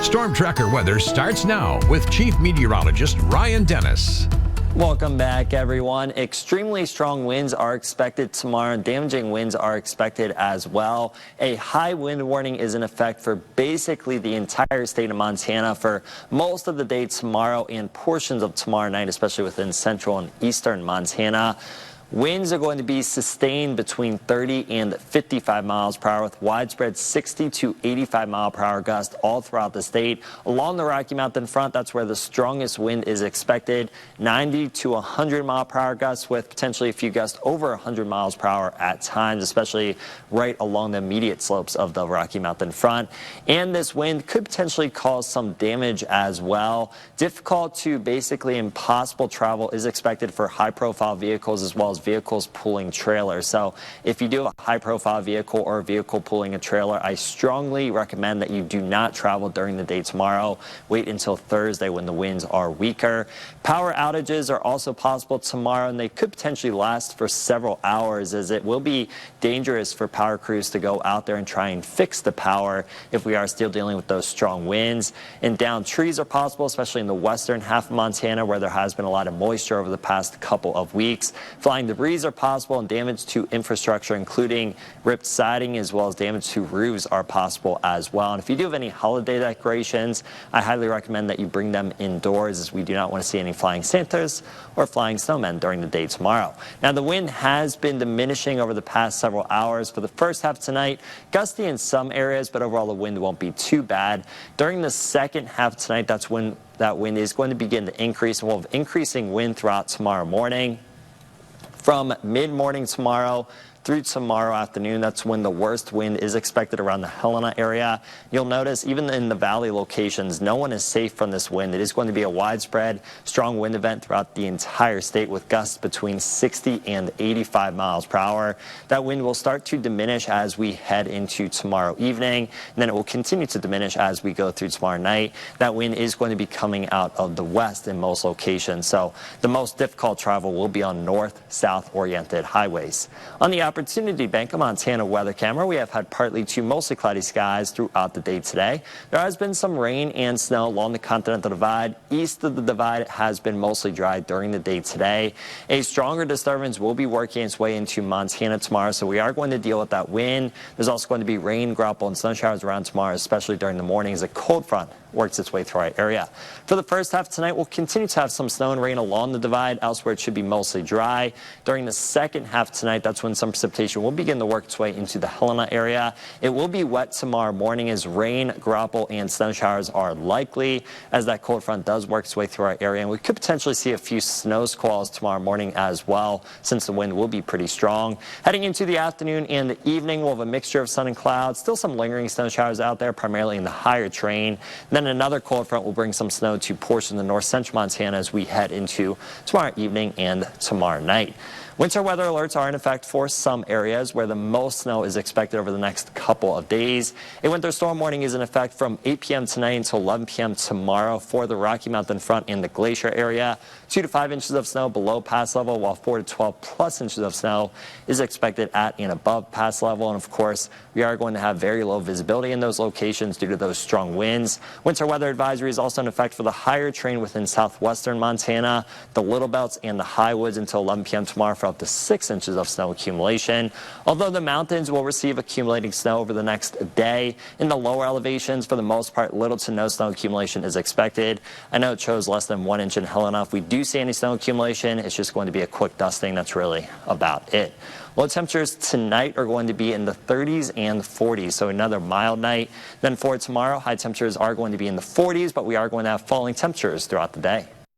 Storm Tracker weather starts now with Chief Meteorologist Ryan Dennis. Welcome back, everyone. Extremely strong winds are expected tomorrow. Damaging winds are expected as well. A high wind warning is in effect for basically the entire state of Montana for most of the day tomorrow and portions of tomorrow night, especially within central and eastern Montana. Winds are going to be sustained between 30 and 55 miles per hour with widespread 60 to 85 mile per hour gusts all throughout the state. Along the Rocky Mountain front, that's where the strongest wind is expected. 90 to 100 mile per hour gusts with potentially a few gusts over 100 miles per hour at times, especially right along the immediate slopes of the Rocky Mountain front. And this wind could potentially cause some damage as well. Difficult to basically impossible travel is expected for high profile vehicles as well as vehicles pulling trailers. So if you do have a high profile vehicle or a vehicle pulling a trailer, I strongly recommend that you do not travel during the day tomorrow. Wait until Thursday when the winds are weaker. Power outages are also possible tomorrow, and they could potentially last for several hours, as it will be dangerous for power crews to go out there and try and fix the power if we are still dealing with those strong winds. And downed trees are possible, especially in the western half of Montana where there has been a lot of moisture over the past couple of weeks. Flying debris are possible, and damage to infrastructure, including ripped siding, as well as damage to roofs, are possible as well. And if you do have any holiday decorations, I highly recommend that you bring them indoors, as we do not want to see any flying Santas or flying snowmen during the day tomorrow. Now, the wind has been diminishing over the past several hours. For the first half tonight, gusty in some areas, but overall the wind won't be too bad. During the second half tonight, that's when that wind is going to begin to increase, and we'll have increasing wind throughout tomorrow morning. From mid-morning tomorrow through tomorrow afternoon, that's when the worst wind is expected around the Helena area. You'll notice even in the valley locations, no one is safe from this wind. It is going to be a widespread strong wind event throughout the entire state with gusts between 60 and 85 miles per hour. That wind will start to diminish as we head into tomorrow evening, and then it will continue to diminish as we go through tomorrow night. That wind is going to be coming out of the west in most locations, so the most difficult travel will be on north-south oriented highways. On the Opportunity Bank of Montana weather camera, we have had partly to mostly cloudy skies throughout the day today. There has been some rain and snow along the Continental Divide. East of the divide has been mostly dry during the day today. A stronger disturbance will be working its way into Montana tomorrow, so we are going to deal with that wind. There's also going to be rain, graupel, and snow showers around tomorrow, especially during the morning as a cold front works its way through our area. For the first half tonight, we'll continue to have some snow and rain along the divide. Elsewhere, it should be mostly dry. During the second half tonight, that's when some precipitation will begin to work its way into the Helena area. It will be wet tomorrow morning as rain, graupel, and snow showers are likely as that cold front does work its way through our area. And we could potentially see a few snow squalls tomorrow morning as well, since the wind will be pretty strong. Heading into the afternoon and the evening, we'll have a mixture of sun and clouds. Still some lingering snow showers out there, primarily in the higher terrain. Then another cold front will bring some snow to portions of north central Montana as we head into tomorrow evening and tomorrow night. Winter weather alerts are in effect for some areas where the most snow is expected over the next couple of days. A winter storm warning is in effect from 8 p.m. tonight until 11 p.m. tomorrow for the Rocky Mountain front and the glacier area. 2 to 5 inches of snow below pass level, while 4 to 12 plus inches of snow is expected at and above pass level. And of course, we are going to have very low visibility in those locations due to those strong winds. Winter weather advisory is also in effect for the higher terrain within southwestern Montana, the Little Belts, and the High Woods until 11 p.m. tomorrow for up to 6 inches of snow accumulation. Although the mountains will receive accumulating snow over the next day, in the lower elevations, for the most part, little to no snow accumulation is expected. I know it shows less than 1 inch in Helena. If we do see any snow accumulation, it's just going to be a quick dusting. That's really about it. Low temperatures tonight are going to be in the 30s and 40s, so another mild night. Then for tomorrow, high temperatures are going to be in the 40s, but we are going to have falling temperatures throughout the day.